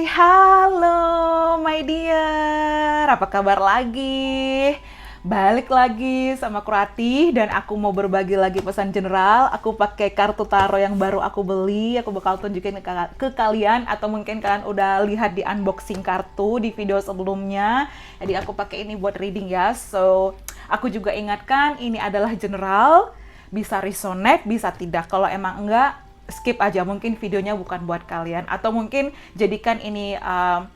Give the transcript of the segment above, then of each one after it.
Halo my dear, apa kabar lagi? Balik lagi sama Kurati dan aku mau berbagi lagi pesan general. Aku pakai kartu taro yang baru aku beli. Aku bakal tunjukin ke kalian atau mungkin kalian udah lihat di unboxing kartu di video sebelumnya. Jadi aku pakai ini buat reading ya. So, aku juga ingatkan ini adalah general, bisa resonate, bisa tidak. Kalau emang enggak, skip aja, mungkin videonya bukan buat kalian, atau mungkin jadikan ini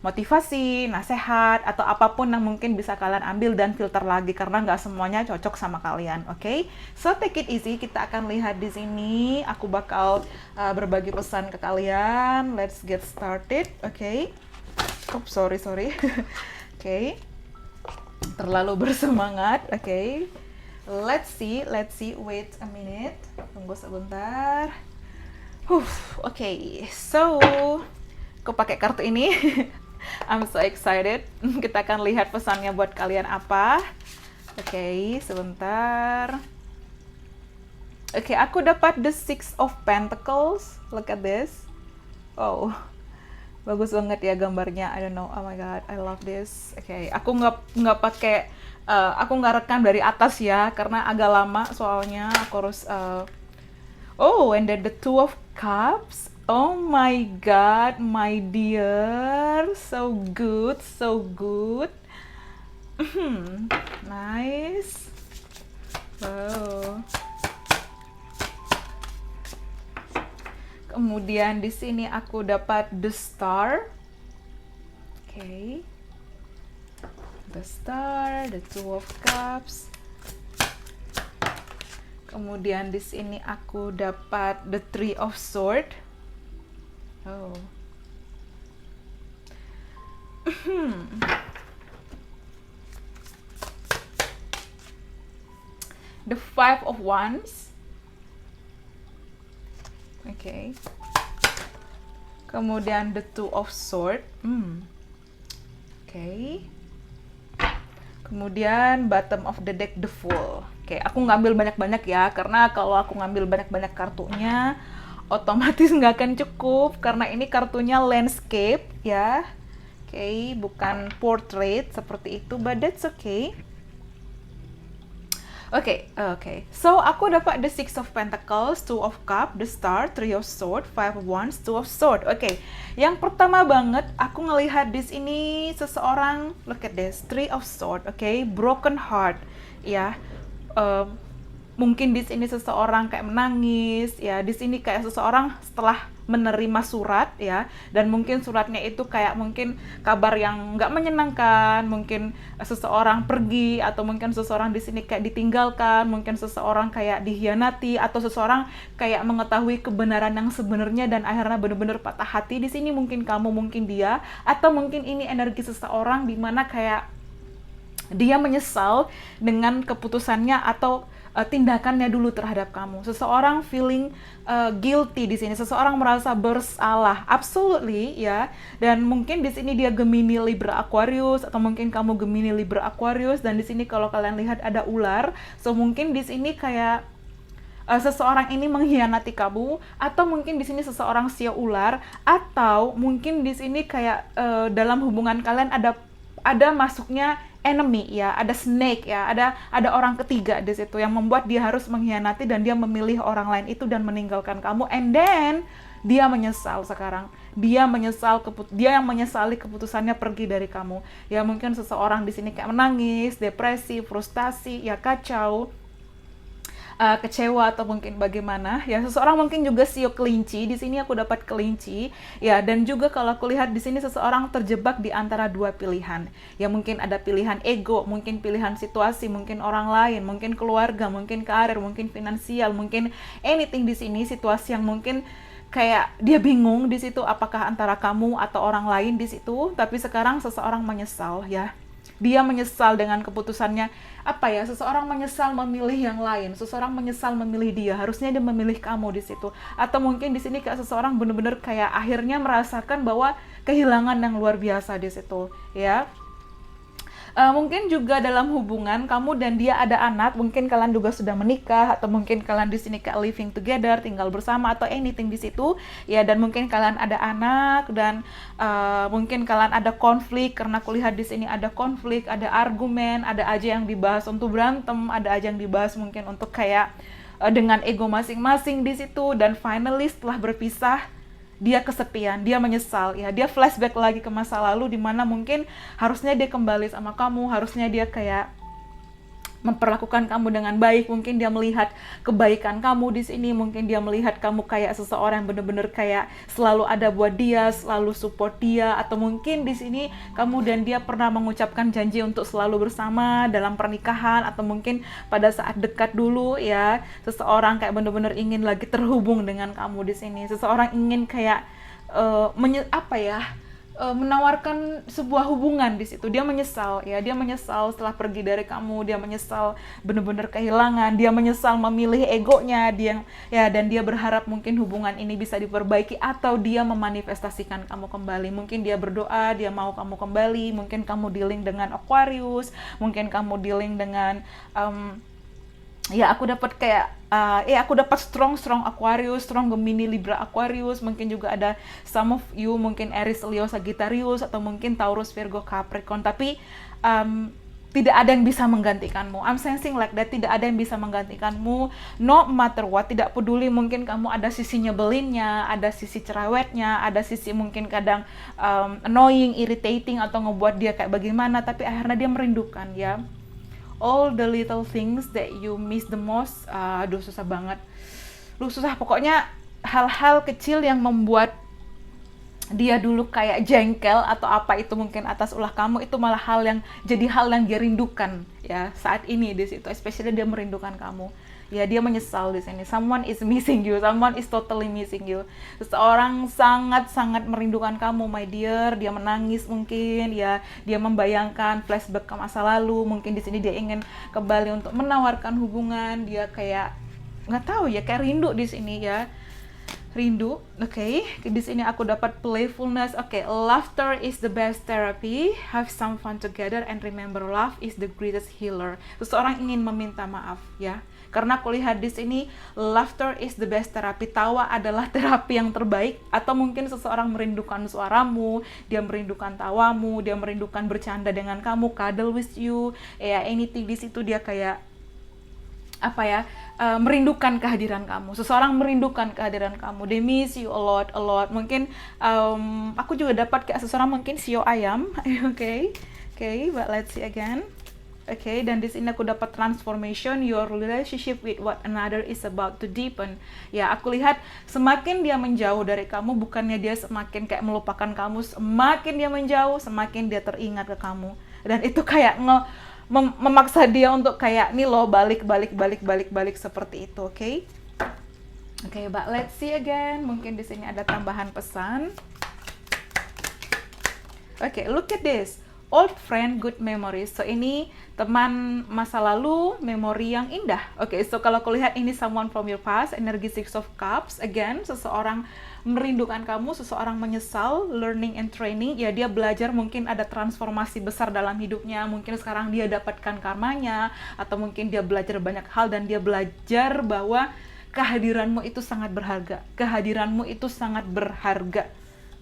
motivasi, nasihat, atau apapun yang mungkin bisa kalian ambil dan filter lagi karena nggak semuanya cocok sama kalian, oke? So take it easy, kita akan lihat di sini. Aku bakal berbagi pesan ke kalian. Let's get started, oke? Oh sorry. Oke, terlalu bersemangat, oke? Let's see, wait a minute, tunggu sebentar. Okay, so aku pakai kartu ini. I'm so excited. Kita akan lihat pesannya buat kalian apa. Oke, sebentar. Oke, aku dapat the Six of Pentacles. Look at this. Oh, bagus banget ya gambarnya. I don't know. Oh my god, I love this. Oke, aku nggak pakai. Aku nggak rekam dari atas ya, karena agak lama soalnya. Aku harus. Oh, and then the Two of Cups. Oh my god, my dear. So good, so good. Nice. Wow. Kemudian di sini aku dapat the Star. Okay. The Star, the Two of Cups. Kemudian di sini aku dapat the Three of Sword. Oh. The Five of Wands. Oke. Okay. Kemudian the Two of Sword. Oke. Okay. Kemudian bottom of the deck the Fool. Oke, aku ngambil banyak-banyak ya, karena kalau aku ngambil banyak-banyak kartunya, otomatis nggak akan cukup, karena ini kartunya landscape ya. Oke, bukan portrait seperti itu, but that's okay. Oke. So, aku dapat the Six of Pentacles, Two of Cups, the Star, Three of Swords, Five of Wands, Two of Swords. Oke, yang pertama banget, aku ngelihat di sini seseorang, look at this, Three of Swords, oke, broken heart, ya. Mungkin di sini seseorang kayak menangis, ya. Di sini kayak seseorang setelah menerima surat ya, dan mungkin suratnya itu kayak mungkin kabar yang nggak menyenangkan, mungkin seseorang pergi, atau mungkin seseorang di sini kayak ditinggalkan, mungkin seseorang kayak dikhianati, atau seseorang kayak mengetahui kebenaran yang sebenarnya dan akhirnya benar-benar patah hati. Di sini mungkin kamu, mungkin dia, atau mungkin ini energi seseorang di mana kayak dia menyesal dengan keputusannya atau tindakannya dulu terhadap kamu. Seseorang feeling guilty di sini, seseorang merasa bersalah, absolutely ya. Dan mungkin di sini dia Gemini, Libra, Aquarius, atau mungkin kamu Gemini, Libra, Aquarius. Dan di sini kalau kalian lihat ada ular, so mungkin di sini kayak seseorang ini mengkhianati kamu, atau mungkin di sini seseorang sio ular, atau mungkin di sini kayak dalam hubungan kalian ada masuknya enemy ya, ada snake ya, ada orang ketiga di situ yang membuat dia harus mengkhianati dan dia memilih orang lain itu dan meninggalkan kamu, and then dia menyesal sekarang. Dia yang menyesali keputusannya pergi dari kamu. Ya mungkin seseorang di sini kayak menangis, depresi, frustasi, ya kacau, kecewa, atau mungkin bagaimana ya. Seseorang mungkin juga sio kelinci, di sini aku dapat kelinci ya. Dan juga kalau aku lihat di sini seseorang terjebak di antara dua pilihan ya, mungkin ada pilihan ego, mungkin pilihan situasi, mungkin orang lain, mungkin keluarga, mungkin karir, mungkin finansial, mungkin anything di sini, situasi yang mungkin kayak dia bingung di situ apakah antara kamu atau orang lain di situ. Tapi sekarang seseorang menyesal ya, dia menyesal dengan keputusannya. Apa ya, seseorang menyesal memilih yang lain, seseorang menyesal memilih dia, harusnya dia memilih kamu di situ. Atau mungkin di sini kayak seseorang benar-benar kayak akhirnya merasakan bahwa kehilangan yang luar biasa di situ ya. Mungkin juga dalam hubungan kamu dan dia ada anak, mungkin kalian juga sudah menikah atau mungkin kalian di sini kayak living together, tinggal bersama atau anything di situ ya, dan mungkin kalian ada anak dan mungkin kalian ada konflik karena aku lihat di sini ada konflik, ada argumen, ada aja yang dibahas untuk berantem, ada aja yang dibahas mungkin untuk kayak dengan ego masing-masing di situ, dan finally setelah berpisah dia kesepian, dia menyesal ya, dia flashback lagi ke masa lalu di mana mungkin harusnya dia kembali sama kamu, harusnya dia kayak memperlakukan kamu dengan baik, mungkin dia melihat kebaikan kamu di sini, mungkin dia melihat kamu kayak seseorang yang bener-bener kayak selalu ada buat dia, selalu support dia, atau mungkin di sini kamu dan dia pernah mengucapkan janji untuk selalu bersama dalam pernikahan, atau mungkin pada saat dekat dulu ya, seseorang kayak bener-bener ingin lagi terhubung dengan kamu di sini, seseorang ingin kayak menawarkan sebuah hubungan di situ. Dia menyesal ya, dia menyesal setelah pergi dari kamu, dia menyesal benar-benar kehilangan, dia menyesal memilih egonya, dan dia berharap mungkin hubungan ini bisa diperbaiki atau dia memanifestasikan kamu kembali. Mungkin dia berdoa, dia mau kamu kembali, mungkin kamu dealing dengan Aquarius, mungkin kamu dealing dengan aku dapat strong Aquarius, strong Gemini, Libra, Aquarius, mungkin juga ada some of you mungkin Aries, Leo, Sagittarius, atau mungkin Taurus, Virgo, Capricorn, tapi tidak ada yang bisa menggantikanmu. I'm sensing like that, tidak ada yang bisa menggantikanmu, no matter what, tidak peduli mungkin kamu ada sisi nyebelinnya, ada sisi cerewetnya, ada sisi mungkin kadang annoying, irritating, atau ngebuat dia kayak bagaimana, tapi akhirnya dia merindukan ya. All the little things that you miss the most, susah banget. Pokoknya hal-hal kecil yang membuat dia dulu kayak jengkel atau apa itu mungkin atas ulah kamu, itu malah hal yang dia rindukan ya saat ini di situ, especially dia merindukan kamu. Ya, dia menyesal di sini. Someone is missing you, someone is totally missing you. Seseorang sangat-sangat merindukan kamu, my dear. Dia menangis mungkin, ya. Dia membayangkan flashback ke masa lalu. Mungkin di sini dia ingin kembali untuk menawarkan hubungan. Dia kayak nggak tahu ya, kayak rindu di sini ya. Rindu, oke. Di sini aku dapat playfulness. Oke, laughter is the best therapy. Have some fun together and remember love is the greatest healer. Seseorang ingin meminta maaf ya. Karena aku lihat di sini laughter is the best therapy. Tawa adalah terapi yang terbaik. Atau mungkin seseorang merindukan suaramu, dia merindukan tawamu, dia merindukan bercanda dengan kamu, cuddle with you, ya anything di situ dia kayak merindukan kehadiran kamu. Seseorang merindukan kehadiran kamu. They miss you a lot. Mungkin aku juga dapat kayak seseorang mungkin sio ayam. Okay, but let's see again. Dan di sini aku dapat transformation, your relationship with one another is about to deepen. Ya, aku lihat semakin dia menjauh dari kamu, bukannya dia semakin kayak melupakan kamu, semakin dia menjauh, semakin dia teringat ke kamu. Dan itu kayak memaksa dia untuk kayak nih loh, balik seperti itu, oke, but let's see again. Mungkin di sini ada tambahan pesan. Look at this. Old friend, good memories. So ini teman masa lalu, memori yang indah. So kalau aku lihat ini someone from your past, energi Six of Cups. Again, seseorang merindukan kamu, seseorang menyesal, learning and training. Ya, dia belajar, mungkin ada transformasi besar dalam hidupnya. Mungkin sekarang dia dapatkan karmanya, atau mungkin dia belajar banyak hal dan dia belajar bahwa kehadiranmu itu sangat berharga. Kehadiranmu itu sangat berharga.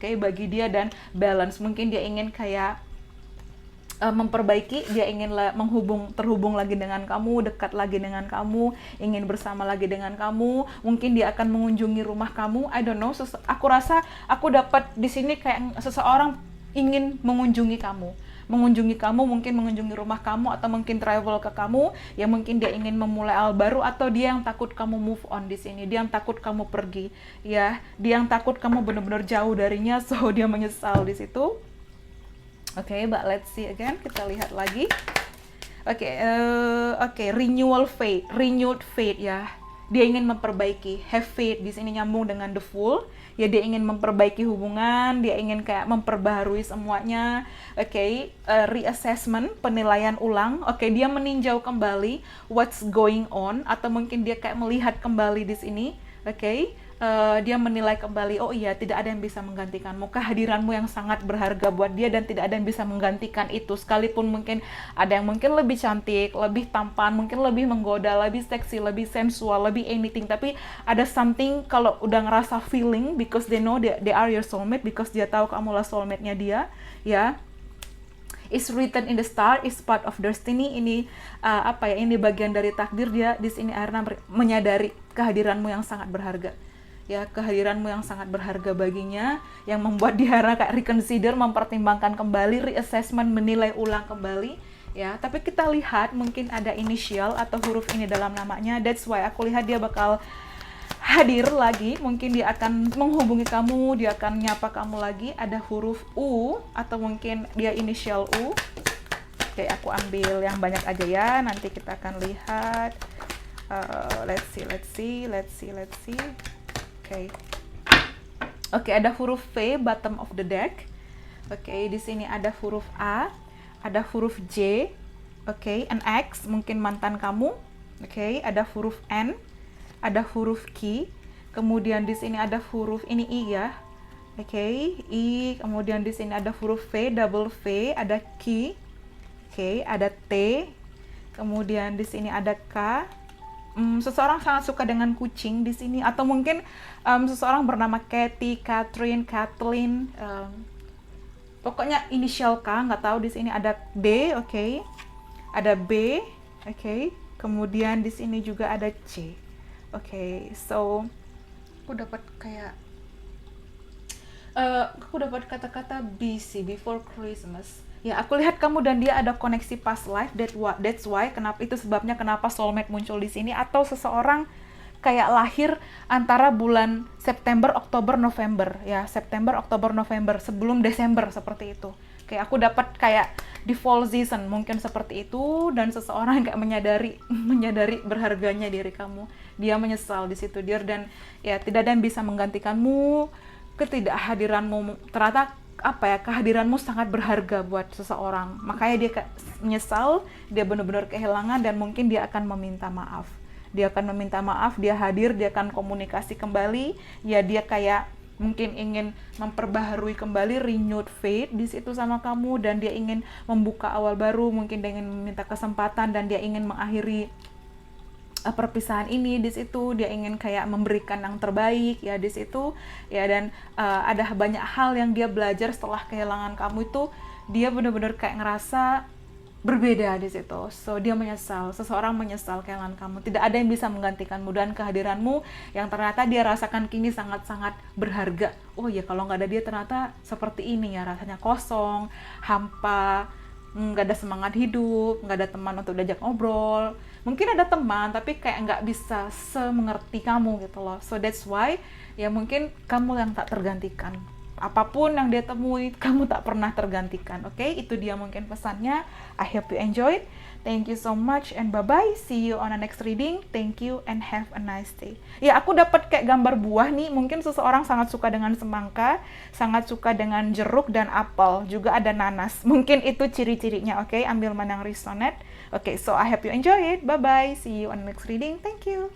Bagi dia, dan balance. Mungkin dia ingin kayak memperbaiki, dia ingin terhubung lagi dengan kamu, dekat lagi dengan kamu, ingin bersama lagi dengan kamu. Mungkin dia akan mengunjungi rumah kamu. I don't know. Aku rasa aku dapat di sini kayak seseorang ingin mengunjungi kamu, mungkin mengunjungi rumah kamu, atau mungkin travel ke kamu. Ya, mungkin dia ingin memulai hal baru, atau dia yang takut kamu move on di sini. Dia yang takut kamu pergi. Ya, dia yang takut kamu benar-benar jauh darinya, so dia menyesal di situ. But let's see again. Kita lihat lagi. Renewed faith ya. Dia ingin memperbaiki. Have faith di sini nyambung dengan the Fool. Ya, dia ingin memperbaiki hubungan, dia ingin kayak memperbaharui semuanya. Reassessment, penilaian ulang. Dia meninjau kembali what's going on, atau mungkin dia kayak melihat kembali di sini. dia menilai kembali, oh iya, tidak ada yang bisa menggantikanmu, kehadiranmu yang sangat berharga buat dia, dan tidak ada yang bisa menggantikan itu, sekalipun mungkin ada yang mungkin lebih cantik, lebih tampan, mungkin lebih menggoda, lebih seksi, lebih sensual, lebih anything, tapi ada something kalau udah ngerasa feeling, because they know they are your soulmate, because dia tahu kamu lah soulmate-nya dia, ya. Is written in the star, is part of destiny. Ini ini bagian dari takdir. Dia di sini akhirnya menyadari kehadiranmu yang sangat berharga, ya, kehadiranmu yang sangat berharga baginya, yang membuat dia kayak reconsider, mempertimbangkan kembali, reassessment, menilai ulang kembali, ya. Tapi kita lihat mungkin ada inisial atau huruf ini dalam namanya. That's why aku lihat dia bakal hadir lagi, mungkin dia akan menghubungi kamu, dia akan nyapa kamu lagi. Ada huruf U atau mungkin dia inisial U. Oke, aku ambil yang banyak aja ya, nanti kita akan lihat. Let's see. Oke, ada huruf V, bottom of the deck. Oke, di sini ada huruf A, ada huruf J, oke, an X, mungkin mantan kamu. Oke, ada huruf N, ada huruf Q, kemudian di sini ada huruf ini I ya. Oke, I, kemudian di sini ada huruf V, double V, ada Q. Oke, ada T, kemudian di sini ada K. Seseorang sangat suka dengan kucing di sini, atau mungkin seseorang bernama Kathy, Catherine, Kathleen, pokoknya inisial K, nggak tahu. Di sini ada D, oke, ada B, oke, kemudian di sini juga ada C, oke. So aku dapat kayak kata-kata busy, before Christmas. Ya, aku lihat kamu dan dia ada koneksi past life. That's why, itu sebabnya kenapa soulmate muncul di sini. Atau seseorang kayak lahir antara bulan September, Oktober, November. Ya, September, Oktober, November, sebelum Desember, seperti itu. Kayak aku dapat kayak di fall season, mungkin seperti itu. Dan seseorang kayak menyadari berharganya diri kamu. Dia menyesal di situ, dear. Dan ya, tidak ada yang bisa menggantikanmu. Ketidakhadiranmu ternyata kehadiranmu sangat berharga buat seseorang, makanya dia menyesal, dia benar-benar kehilangan, dan mungkin dia akan meminta maaf. Dia hadir, dia akan komunikasi kembali, ya, dia kayak mungkin ingin memperbaharui kembali, renewed faith di situ sama kamu, dan dia ingin membuka awal baru, mungkin dia ingin meminta kesempatan, dan dia ingin mengakhiri perpisahan ini. Di situ dia ingin kayak memberikan yang terbaik, ya, di situ, ya. Dan ada banyak hal yang dia belajar setelah kehilangan kamu itu. Dia benar-benar kayak ngerasa berbeda di situ. So dia menyesal, seseorang menyesal kehilangan kamu. Tidak ada yang bisa menggantikanmu, dan kehadiranmu yang ternyata dia rasakan kini sangat-sangat berharga. Oh ya, kalau nggak ada dia ternyata seperti ini ya, rasanya kosong, hampa, nggak ada semangat hidup, nggak ada teman untuk diajak ngobrol. Mungkin ada teman, tapi kayak nggak bisa semengerti kamu gitu loh. So that's why, ya, mungkin kamu yang tak tergantikan. Apapun yang dia temui, kamu tak pernah tergantikan. Oke, itu dia mungkin pesannya. I hope you enjoyed. Thank you so much and bye-bye. See you on the next reading. Thank you and have a nice day. Ya, aku dapat kayak gambar buah nih. Mungkin seseorang sangat suka dengan semangka, sangat suka dengan jeruk dan apel. Juga ada nanas. Mungkin itu ciri-cirinya, oke? Ambil mana yang resonate. Oke, so I hope you enjoy it. Bye-bye. See you on the next reading. Thank you.